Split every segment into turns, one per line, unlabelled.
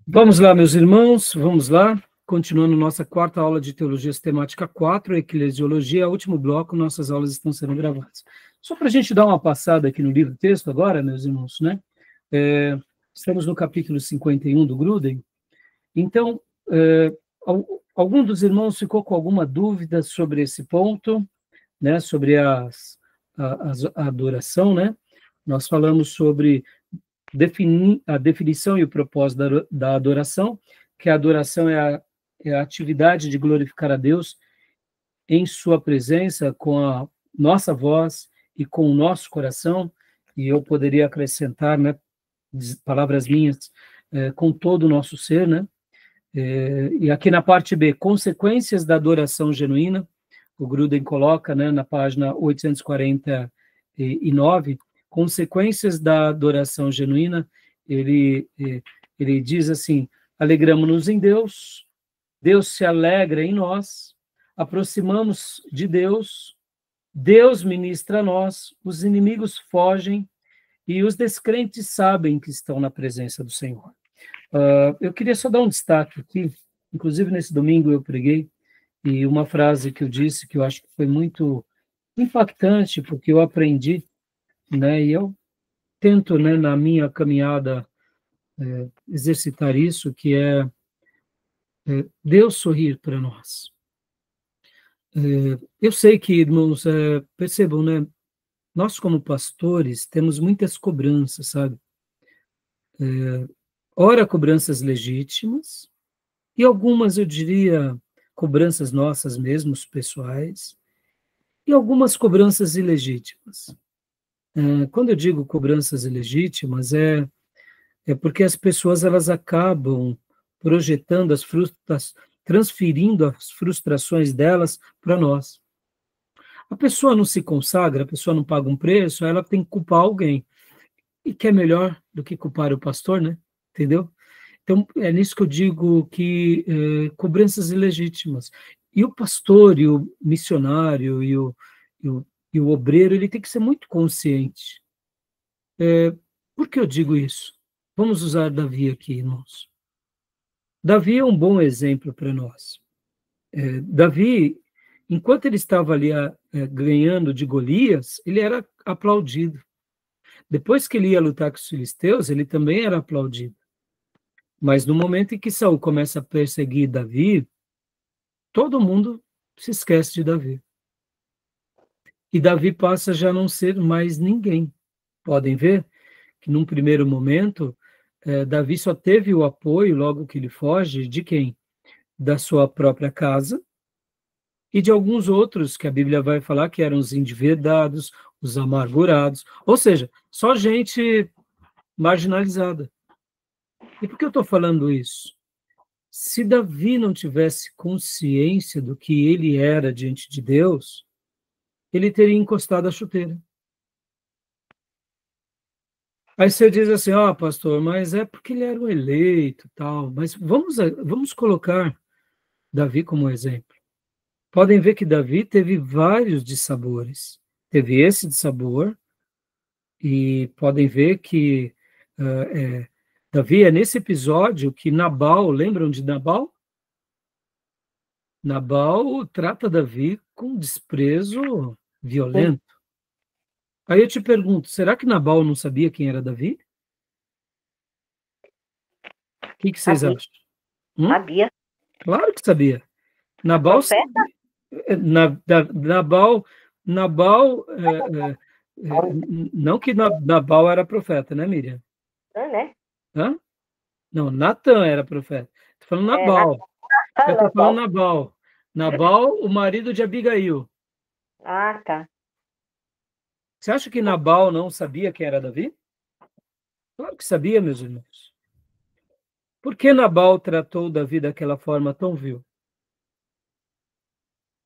Vamos lá, meus irmãos, vamos lá. Continuando nossa quarta aula de Teologia Sistemática 4, Eclesiologia, último bloco, nossas aulas estão sendo gravadas. Só para a gente dar uma passada aqui no livro-texto agora, meus irmãos, né? Estamos no capítulo 51 do Gruden. Então, algum dos irmãos ficou com alguma dúvida sobre esse ponto, né? Sobre a adoração, né? Nós falamos sobre a definição e o propósito da adoração, que a adoração é a atividade de glorificar a Deus em sua presença, com a nossa voz e com o nosso coração, e eu poderia acrescentar, né, palavras minhas, com todo o nosso ser, né? E aqui na parte B, consequências da adoração genuína, o Gruden coloca, né, na página 849, consequências da adoração genuína, ele diz assim: alegramos-nos em Deus, Deus se alegra em nós, aproximamos de Deus, Deus ministra a nós, os inimigos fogem e os descrentes sabem que estão na presença do Senhor. Eu queria só dar um destaque aqui, inclusive nesse domingo eu preguei, e uma frase que eu disse que eu acho que foi muito impactante, porque eu aprendi, né, e eu tento, né, na minha caminhada, exercitar isso, que é Deus sorrir para nós. Eu sei que, irmãos, percebam, né, nós como pastores temos muitas cobranças, sabe? Ora, cobranças legítimas, e algumas, eu diria, cobranças nossas mesmos, pessoais, e algumas cobranças ilegítimas. Quando eu digo cobranças ilegítimas, é porque as pessoas elas acabam projetando transferindo as frustrações delas para nós. A pessoa não se consagra, a pessoa não paga um preço, ela tem que culpar alguém. E que é melhor do que culpar o pastor, né? Entendeu? Então, é nisso que eu digo que cobranças ilegítimas. E o pastor, e o missionário, e o obreiro, ele tem que ser muito consciente. Por que eu digo isso? Vamos usar Davi aqui, irmãos. Davi é um bom exemplo para nós. Davi, enquanto ele estava ali ganhando de Golias, ele era aplaudido. Depois que ele ia lutar com os filisteus, ele também era aplaudido. Mas no momento em que Saul começa a perseguir Davi, todo mundo se esquece de Davi. E Davi passa já a não ser mais ninguém. Podem ver que num primeiro momento, Davi só teve o apoio, logo que ele foge, de quem? Da sua própria casa e de alguns outros que a Bíblia vai falar que eram os endividados, os amargurados, ou seja, só gente marginalizada. E por que eu estou falando isso? Se Davi não tivesse consciência do que ele era diante de Deus, ele teria encostado a chuteira. Aí você diz assim, pastor, mas é porque ele era um eleito, tal. Mas vamos colocar Davi como exemplo. Podem ver que Davi teve vários dissabores. Teve esse dissabor, e podem ver que Davi é nesse episódio que Nabal, lembram de Nabal? Nabal trata Davi com desprezo violento. Aí eu te pergunto, será que Nabal não sabia quem era Davi? O que vocês acham?
Sabia.
Claro que sabia. Nabal sabia. Nabal não que Nabal era profeta, né, Miriam?
Né?
Hã? Não, Natan era profeta. Estou falando Nabal. Eu estou falando Nabal. Nabal, o marido de Abigail.
Ah, tá.
Você acha que Nabal não sabia quem era Davi? Claro que sabia, meus irmãos. Por que Nabal tratou Davi daquela forma tão vil?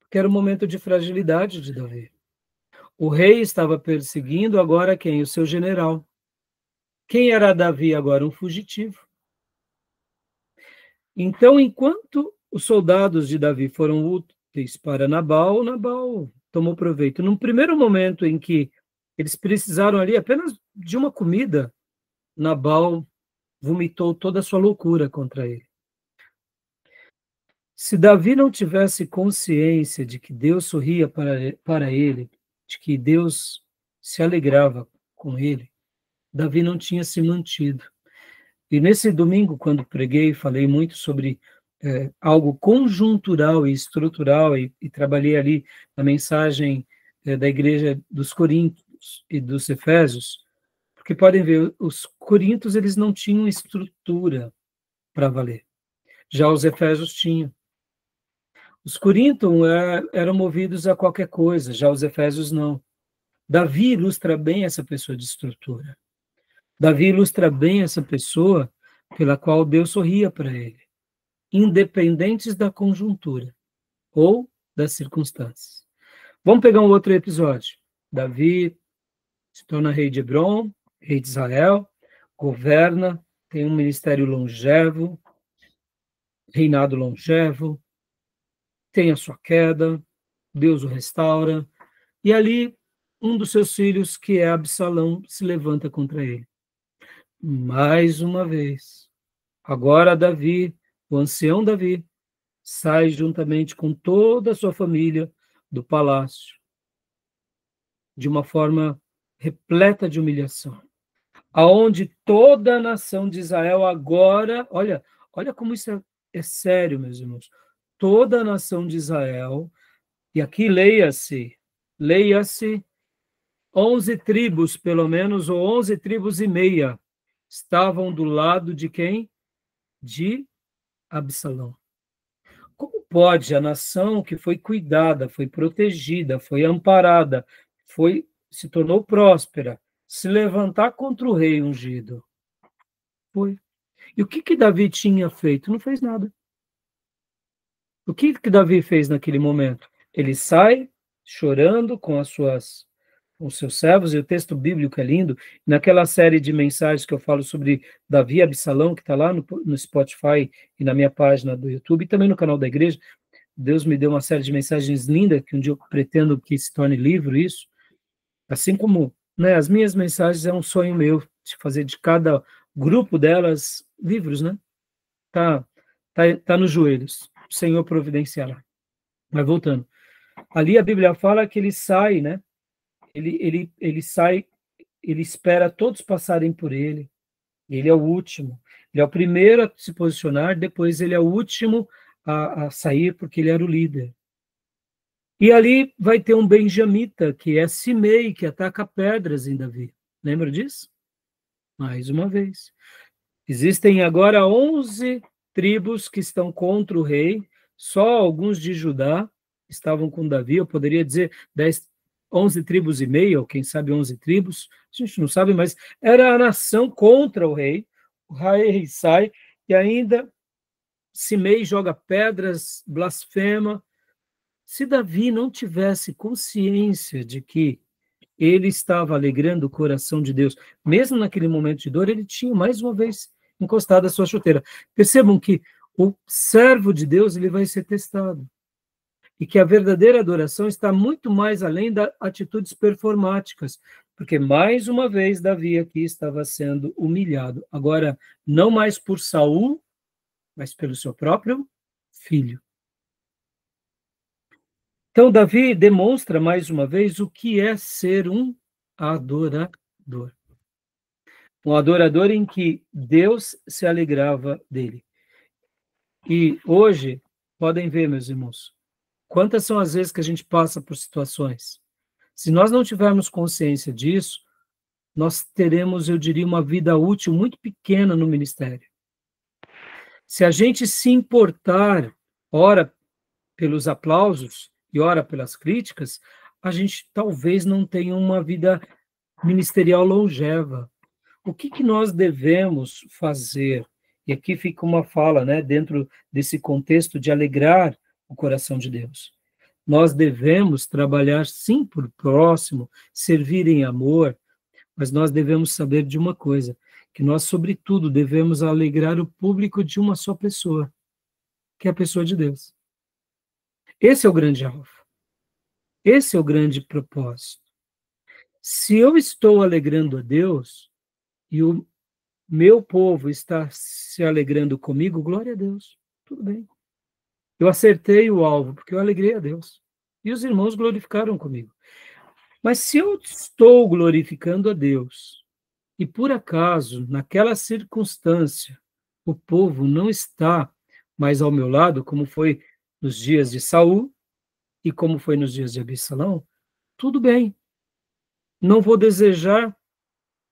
Porque era um momento de fragilidade de Davi. O rei estava perseguindo agora quem? O seu general. Quem era Davi agora? Um fugitivo. Então, enquanto os soldados de Davi foram úteis para Nabal, Nabal tomou proveito. Num primeiro momento em que eles precisaram ali apenas de uma comida, Nabal vomitou toda a sua loucura contra ele. Se Davi não tivesse consciência de que Deus sorria para ele, de que Deus se alegrava com ele, Davi não tinha se mantido. E nesse domingo, quando preguei, falei muito sobre algo conjuntural e estrutural, e trabalhei ali na mensagem da igreja dos Coríntios e dos Efésios, porque podem ver, os Coríntios eles não tinham estrutura para valer, já os Efésios tinham. Os Coríntios eram movidos a qualquer coisa, já os Efésios não. Davi ilustra bem essa pessoa de estrutura. Davi ilustra bem essa pessoa pela qual Deus sorria para ele, independentes da conjuntura ou das circunstâncias. Vamos pegar um outro episódio. Davi se torna rei de Hebron, rei de Israel, governa, tem um ministério longevo, reinado longevo, tem a sua queda, Deus o restaura, e ali um dos seus filhos, que é Absalão, se levanta contra ele. Mais uma vez, agora Davi, o ancião Davi, sai juntamente com toda a sua família do palácio, de uma forma repleta de humilhação, aonde toda a nação de Israel agora, olha como isso é sério, meus irmãos, toda a nação de Israel, e aqui leia-se 11 tribos, pelo menos, ou 11 tribos e meia, estavam do lado de quem? De Absalão. Como pode a nação que foi cuidada, foi protegida, foi amparada, se tornou próspera, se levantar contra o rei ungido? Foi. E o que Davi tinha feito? Não fez nada. O que Davi fez naquele momento? Ele sai chorando com os seus servos, e o texto bíblico é lindo. Naquela série de mensagens que eu falo sobre Davi e Absalão, que está lá no Spotify e na minha página do YouTube, e também no canal da igreja, Deus me deu uma série de mensagens lindas, que um dia eu pretendo que se torne livro isso, assim como, né, as minhas mensagens é um sonho meu, de fazer de cada grupo delas livros, né? Tá nos joelhos, o Senhor providenciará. Mas voltando, ali a Bíblia fala que ele sai, né? Ele sai, ele espera todos passarem por ele, ele é o último, ele é o primeiro a se posicionar, depois ele é o último a sair, porque ele era o líder. E ali vai ter um benjamita, que é Simei, que ataca pedras em Davi. Lembra disso? Mais uma vez. Existem agora 11 tribos que estão contra o rei, só alguns de Judá estavam com Davi, eu poderia dizer 11 tribos e meia, ou quem sabe 11 tribos, a gente não sabe, mas era a nação contra o rei sai, e ainda Simei joga pedras, blasfema. Se Davi não tivesse consciência de que ele estava alegrando o coração de Deus, mesmo naquele momento de dor, ele tinha mais uma vez encostado a sua chuteira. Percebam que o servo de Deus ele vai ser testado. E que a verdadeira adoração está muito mais além das atitudes performáticas, porque mais uma vez Davi aqui estava sendo humilhado. Agora, não mais por Saul, mas pelo seu próprio filho. Então, Davi demonstra mais uma vez o que é ser um adorador. Um adorador em que Deus se alegrava dele. E hoje, podem ver, meus irmãos, quantas são as vezes que a gente passa por situações. Se nós não tivermos consciência disso, nós teremos, eu diria, uma vida útil muito pequena no ministério. Se a gente se importar, ora pelos aplausos e ora pelas críticas, a gente talvez não tenha uma vida ministerial longeva. O que nós devemos fazer? E aqui fica uma fala, né, dentro desse contexto de alegrar o coração de Deus. Nós devemos trabalhar sim por próximo, servir em amor, mas nós devemos saber de uma coisa, que nós, sobretudo, devemos alegrar o público de uma só pessoa, que é a pessoa de Deus. Esse é o grande alvo. Esse é o grande propósito. Se eu estou alegrando a Deus, e meu povo está se alegrando comigo, glória a Deus, tudo bem. Eu acertei o alvo, porque eu alegrei a Deus. E os irmãos glorificaram comigo. Mas se eu estou glorificando a Deus, e por acaso, naquela circunstância, o povo não está mais ao meu lado, como foi nos dias de Saul e como foi nos dias de Absalão, tudo bem. Não vou desejar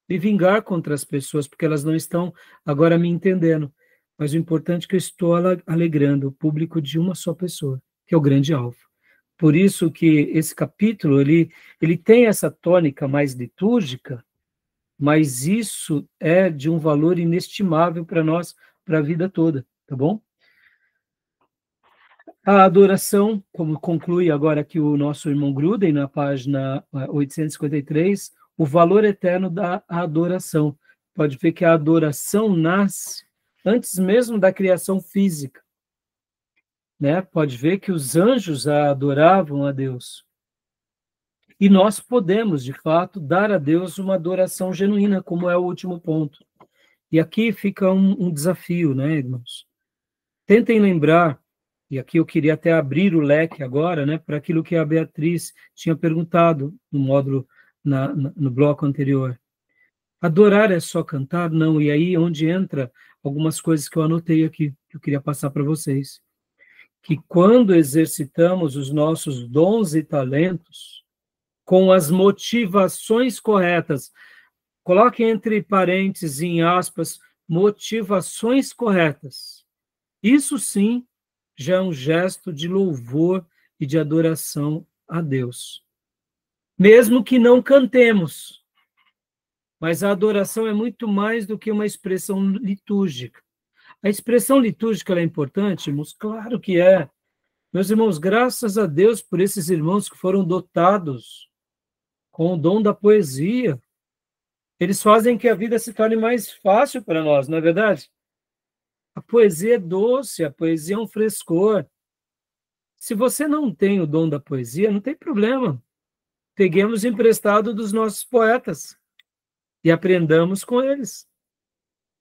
me vingar contra as pessoas, porque elas não estão agora me entendendo. Mas o importante é que eu estou alegrando o público de uma só pessoa, que é o grande alvo. Por isso que esse capítulo, ele tem essa tônica mais litúrgica, mas isso é de um valor inestimável para nós, para a vida toda, tá bom? A adoração, como conclui agora aqui o nosso irmão Gruden, na página 853, o valor eterno da adoração. Pode ver que a adoração nasce antes mesmo da criação física, né? Pode ver que os anjos adoravam a Deus. E nós podemos, de fato, dar a Deus uma adoração genuína, como é o último ponto. E aqui fica um desafio, né, irmãos? Tentem lembrar, e aqui eu queria até abrir o leque agora, né, para aquilo que a Beatriz tinha perguntado no módulo, no bloco anterior. Adorar é só cantar? Não, e aí onde entra algumas coisas que eu anotei aqui, que eu queria passar para vocês. Que quando exercitamos os nossos dons e talentos, com as motivações corretas, coloque entre parênteses, em aspas, motivações corretas. Isso sim já é um gesto de louvor e de adoração a Deus. Mesmo que não cantemos, mas a adoração é muito mais do que uma expressão litúrgica. A expressão litúrgica é importante, irmãos? Claro que é. Meus irmãos, graças a Deus por esses irmãos que foram dotados com o dom da poesia. Eles fazem que a vida se torne mais fácil para nós, não é verdade? A poesia é doce, a poesia é um frescor. Se você não tem o dom da poesia, não tem problema. Peguemos emprestado dos nossos poetas e aprendamos com eles.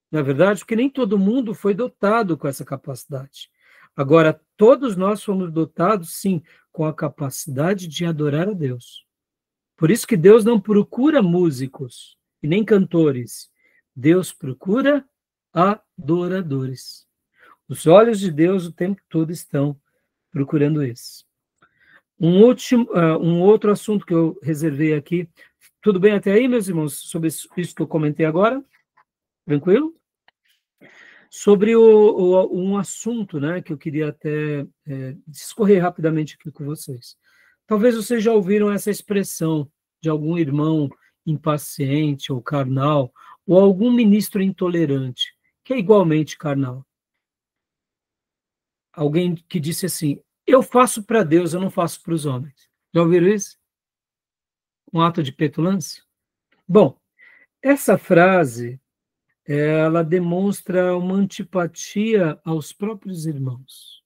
Não é verdade? Porque nem todo mundo foi dotado com essa capacidade. Agora, todos nós fomos dotados, sim, com a capacidade de adorar a Deus. Por isso que Deus não procura músicos e nem cantores. Deus procura adoradores. Os olhos de Deus o tempo todo estão procurando isso. Um outro assunto que eu reservei aqui. Tudo bem até aí, meus irmãos, sobre isso que eu comentei agora? Tranquilo? Sobre um assunto, né, que eu queria até discorrer rapidamente aqui com vocês. Talvez vocês já ouviram essa expressão de algum irmão impaciente ou carnal, ou algum ministro intolerante, que é igualmente carnal. Alguém que disse assim, eu faço para Deus, eu não faço para os homens. Já ouviram isso? Um ato de petulância? Bom, essa frase, ela demonstra uma antipatia aos próprios irmãos.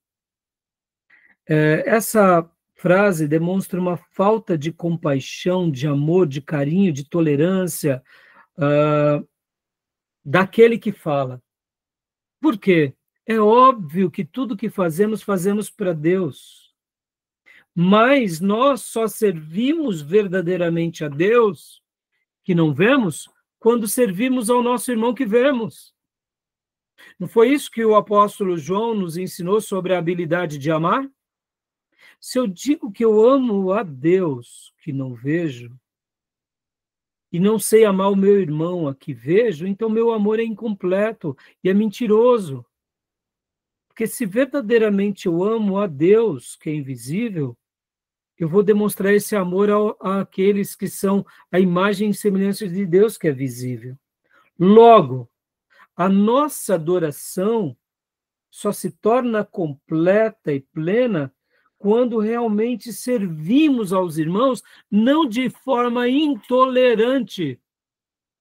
Essa frase demonstra uma falta de compaixão, de amor, de carinho, de tolerância daquele que fala. Por quê? É óbvio que tudo que fazemos, fazemos para Deus. Mas nós só servimos verdadeiramente a Deus, que não vemos, quando servimos ao nosso irmão que vemos. Não foi isso que o apóstolo João nos ensinou sobre a habilidade de amar? Se eu digo que eu amo a Deus, que não vejo, e não sei amar o meu irmão a que vejo, então meu amor é incompleto e é mentiroso. Porque se verdadeiramente eu amo a Deus, que é invisível, eu vou demonstrar esse amor àqueles que são a imagem e semelhança de Deus, que é visível. Logo, a nossa adoração só se torna completa e plena quando realmente servimos aos irmãos, não de forma intolerante,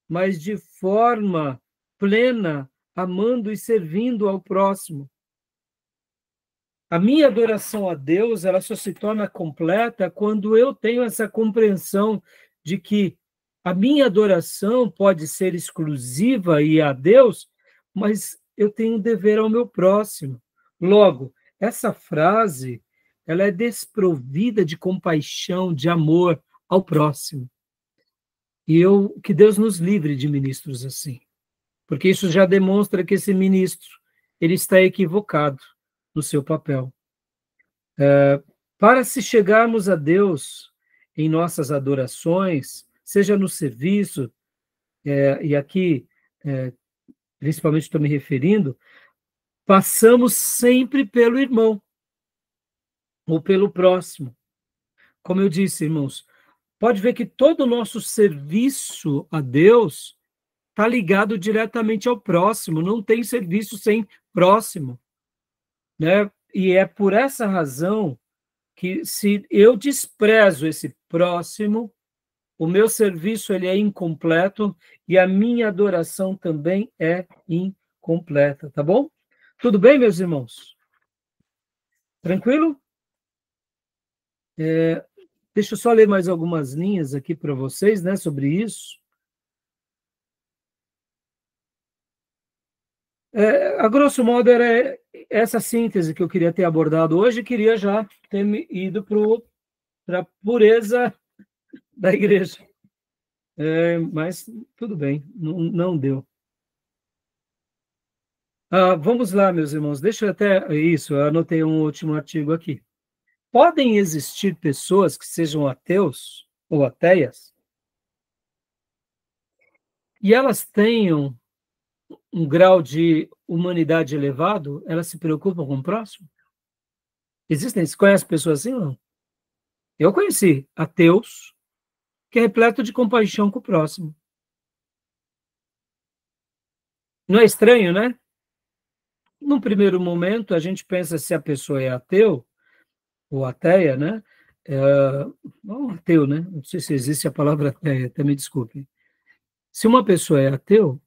mas de forma plena, amando e servindo ao próximo. A minha adoração a Deus, ela só se torna completa quando eu tenho essa compreensão de que A minha adoração pode ser exclusiva e a Deus, mas eu tenho um dever ao meu próximo. Logo, essa frase, ela é desprovida de compaixão, de amor ao próximo. Que Deus nos livre de ministros assim, porque isso já demonstra que esse ministro, ele está equivocado no seu papel. Para se chegarmos a Deus em nossas adorações, seja no serviço, e aqui, principalmente estou me referindo, passamos sempre pelo irmão, ou pelo próximo. Como eu disse, irmãos, pode ver que todo o nosso serviço a Deus está ligado diretamente ao próximo, não tem serviço sem próximo, né? E é por essa razão que, se eu desprezo esse próximo, o meu serviço ele é incompleto e a minha adoração também é incompleta, tá bom? Tudo bem, meus irmãos? Tranquilo? Deixa eu só ler mais algumas linhas aqui para vocês, né, sobre isso. A grosso modo, era essa síntese que eu queria ter abordado hoje, queria já ter ido para a pureza da igreja. Mas tudo bem, não deu. Vamos lá, meus irmãos, deixa eu até... Isso, eu anotei um último artigo aqui. Podem existir pessoas que sejam ateus ou ateias e elas tenham um grau de humanidade elevado? Elas se preocupam com o próximo? Existem? Você conhece pessoas assim ou não? Eu conheci ateus que é repleto de compaixão com o próximo. Não é estranho, né? Num primeiro momento, a gente pensa se a pessoa é ateu ou ateia, né? Não, ateu, né? Não sei se existe a palavra ateia, até me desculpe. Se uma pessoa é ateu,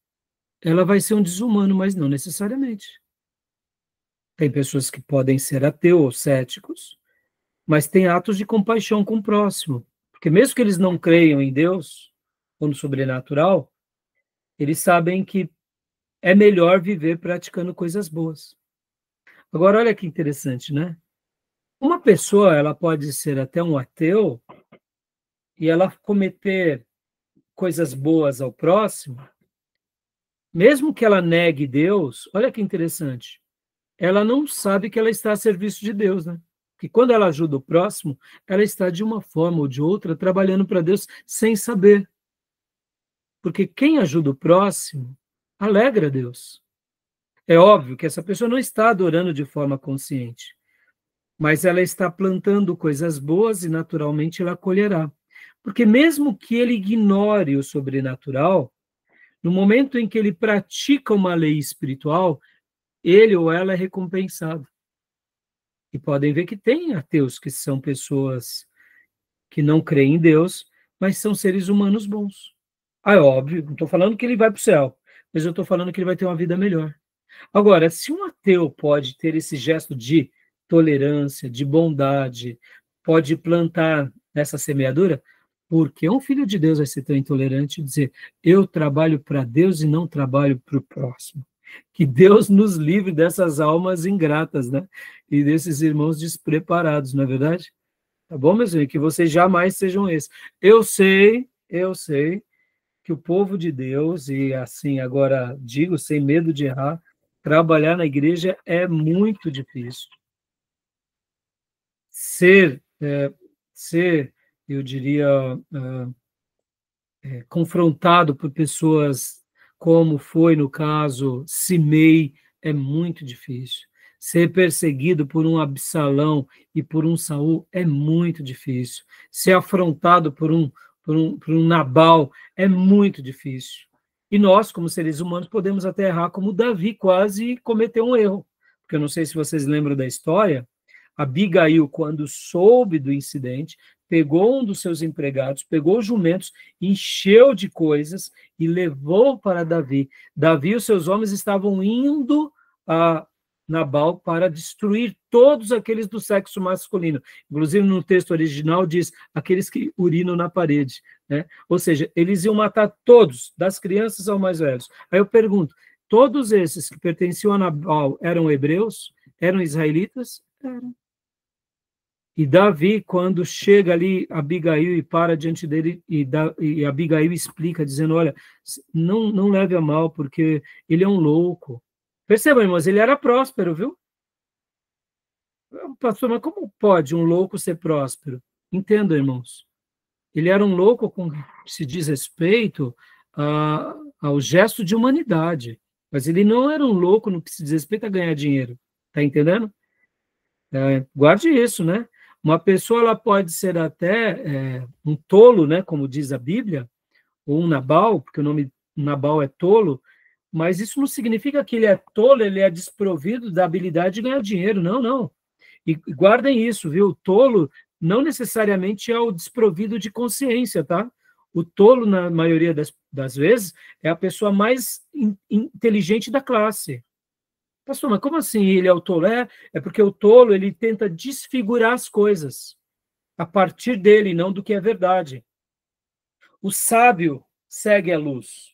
ela vai ser um desumano, mas não necessariamente. Tem pessoas que podem ser ateu ou céticos, mas têm atos de compaixão com o próximo. Porque mesmo que eles não creiam em Deus ou no sobrenatural, eles sabem que é melhor viver praticando coisas boas. Agora, olha que interessante, né? Uma pessoa, ela pode ser até um ateu e ela cometer coisas boas ao próximo, mesmo que ela negue Deus, olha que interessante, ela não sabe que ela está a serviço de Deus, né? Que quando ela ajuda o próximo, ela está de uma forma ou de outra trabalhando para Deus sem saber. Porque quem ajuda o próximo alegra Deus. É óbvio que essa pessoa não está adorando de forma consciente, mas ela está plantando coisas boas e naturalmente ela colherá. Porque mesmo que ele ignore o sobrenatural, no momento em que ele pratica uma lei espiritual, ele ou ela é recompensado. E podem ver que tem ateus que são pessoas que não creem em Deus, mas são seres humanos bons. É óbvio, não estou falando que ele vai para o céu, mas eu estou falando que ele vai ter uma vida melhor. Agora, se um ateu pode ter esse gesto de tolerância, de bondade, pode plantar essa semeadura, por que um filho de Deus vai ser tão intolerante e dizer, eu trabalho para Deus e não trabalho para o próximo? Que Deus nos livre dessas almas ingratas, né? E desses irmãos despreparados, não é verdade? Tá bom, meus irmãos? Que vocês jamais sejam esses. Eu sei que o povo de Deus, e assim agora digo, sem medo de errar, trabalhar na igreja é muito difícil. Ser, eu diria, confrontado por pessoas como foi no caso Simei, é muito difícil. Ser perseguido por um Absalão e por um Saul é muito difícil. Ser afrontado por um Nabal é muito difícil. E nós, como seres humanos, podemos até errar, como Davi quase cometeu um erro. Porque eu não sei se vocês lembram da história, Abigail, quando soube do incidente, pegou um dos seus empregados, pegou os jumentos, encheu de coisas e levou para Davi. Davi e os seus homens estavam indo a Nabal para destruir todos aqueles do sexo masculino. Inclusive, no texto original diz aqueles que urinam na parede. né? Ou seja, eles iam matar todos, das crianças aos mais velhos. Aí eu pergunto, todos esses que pertenciam a Nabal eram hebreus? Eram israelitas? Eram. E Davi, quando chega ali, Abigail e para diante dele, e Abigail explica, dizendo, olha, não leve a mal, porque ele é um louco. Percebam, irmãos, ele era próspero, viu? Pastor, mas como pode um louco ser próspero? Entenda, irmãos. Ele era um louco com que se diz respeito ao gesto de humanidade, mas ele não era um louco no que se diz respeito a ganhar dinheiro. Tá entendendo? Guarde isso, né? Uma pessoa ela pode ser até um tolo, né, como diz a Bíblia, ou um Nabal, porque o nome Nabal é tolo, mas isso não significa que ele é tolo, ele é desprovido da habilidade de ganhar dinheiro. Não, não. E guardem isso, viu? O tolo não necessariamente é o desprovido de consciência, tá? O tolo, na maioria das vezes, é a pessoa mais inteligente da classe. Pastor, mas como assim ele é o tolo? É porque o tolo ele tenta desfigurar as coisas a partir dele, não do que é verdade. O sábio segue a luz,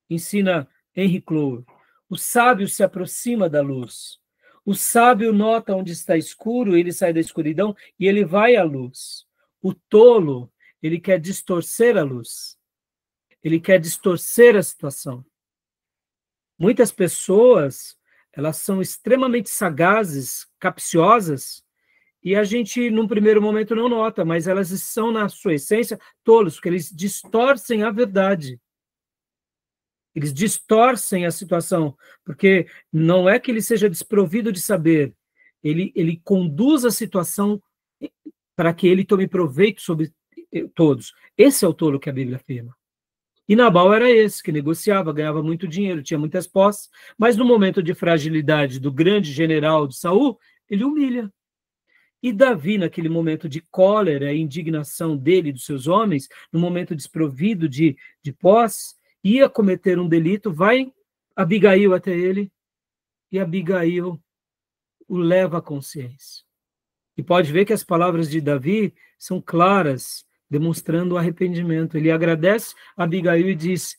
ensina Henry Clough. O sábio se aproxima da luz. O sábio nota onde está escuro, ele sai da escuridão e ele vai à luz. O tolo, ele quer distorcer a luz. Ele quer distorcer a situação. Muitas pessoas, elas são extremamente sagazes, capciosas, e a gente, num primeiro momento, não nota, mas elas são, na sua essência, tolos, porque eles distorcem a verdade. Eles distorcem a situação, porque não é que ele seja desprovido de saber, ele conduz a situação para que ele tome proveito sobre todos. Esse é o tolo que a Bíblia afirma. E Nabal era esse, que negociava, ganhava muito dinheiro, tinha muitas posses, mas no momento de fragilidade do grande general de Saul, ele humilha. E Davi, naquele momento de cólera e indignação dele e dos seus homens, no momento desprovido de posse, ia cometer um delito, vai Abigail até ele, e Abigail o leva à consciência. E pode ver que as palavras de Davi são claras, demonstrando arrependimento. Ele agradece a Abigail e diz,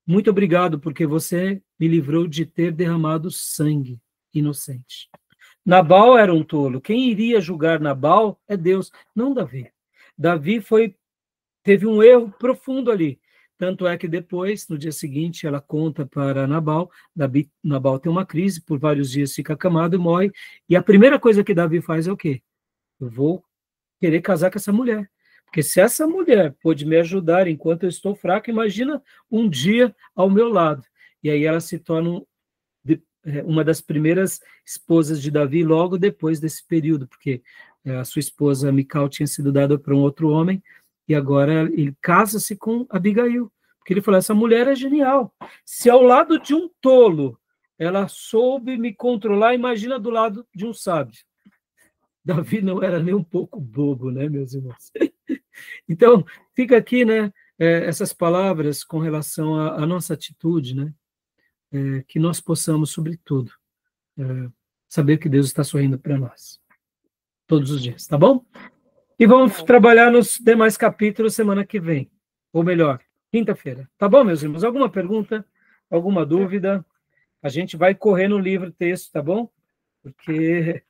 muito obrigado, porque você me livrou de ter derramado sangue inocente. Nabal era um tolo. Quem iria julgar Nabal é Deus, não Davi. Davi teve um erro profundo ali. Tanto é que depois, no dia seguinte, ela conta para Nabal. Nabal tem uma crise, por vários dias fica acamado e morre. E a primeira coisa que Davi faz é o quê? Eu vou querer casar com essa mulher. Porque se essa mulher pôde me ajudar enquanto eu estou fraco, imagina um dia ao meu lado. E aí ela se torna uma das primeiras esposas de Davi logo depois desse período, porque a sua esposa Mical tinha sido dada para um outro homem, e agora ele casa-se com Abigail, porque ele falou, essa mulher é genial. Se ao lado de um tolo ela soube me controlar, imagina do lado de um sábio. Davi não era nem um pouco bobo, né, meus irmãos? Então, fica aqui, né, essas palavras com relação à nossa atitude, né, que nós possamos, sobretudo, saber que Deus está sorrindo para nós, todos os dias, tá bom? E vamos trabalhar nos demais capítulos semana que vem, ou melhor, quinta-feira. Tá bom, meus irmãos? Alguma pergunta? Alguma dúvida? A gente vai correr no livro texto, tá bom? Porque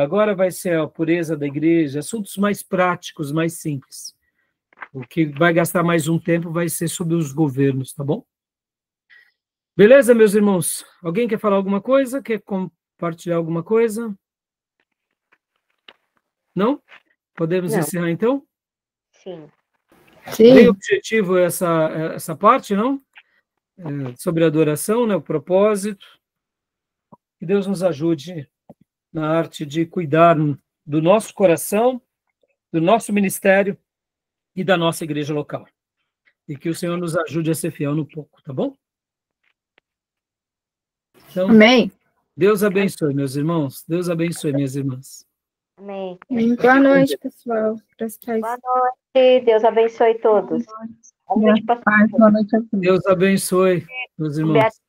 agora vai ser a pureza da igreja, assuntos mais práticos, mais simples. O que vai gastar mais um tempo vai ser sobre os governos, tá bom? Beleza, meus irmãos? Alguém quer falar alguma coisa? Quer compartilhar alguma coisa? Não? Podemos encerrar, então?
Sim.
Bem objetivo essa parte, não? Sobre a adoração, né? O propósito. Que Deus nos ajude na arte de cuidar do nosso coração, do nosso ministério e da nossa igreja local. E que o Senhor nos ajude a ser fiel no pouco, tá bom? Então,
amém.
Deus abençoe, meus irmãos. Deus abençoe, minhas irmãs.
Amém.
Boa noite, pessoal.
Boa noite. Deus abençoe todos.
Boa noite a todos.
Deus abençoe, meus irmãos.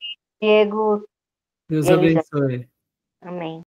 Diego.
Deus abençoe.
Amém.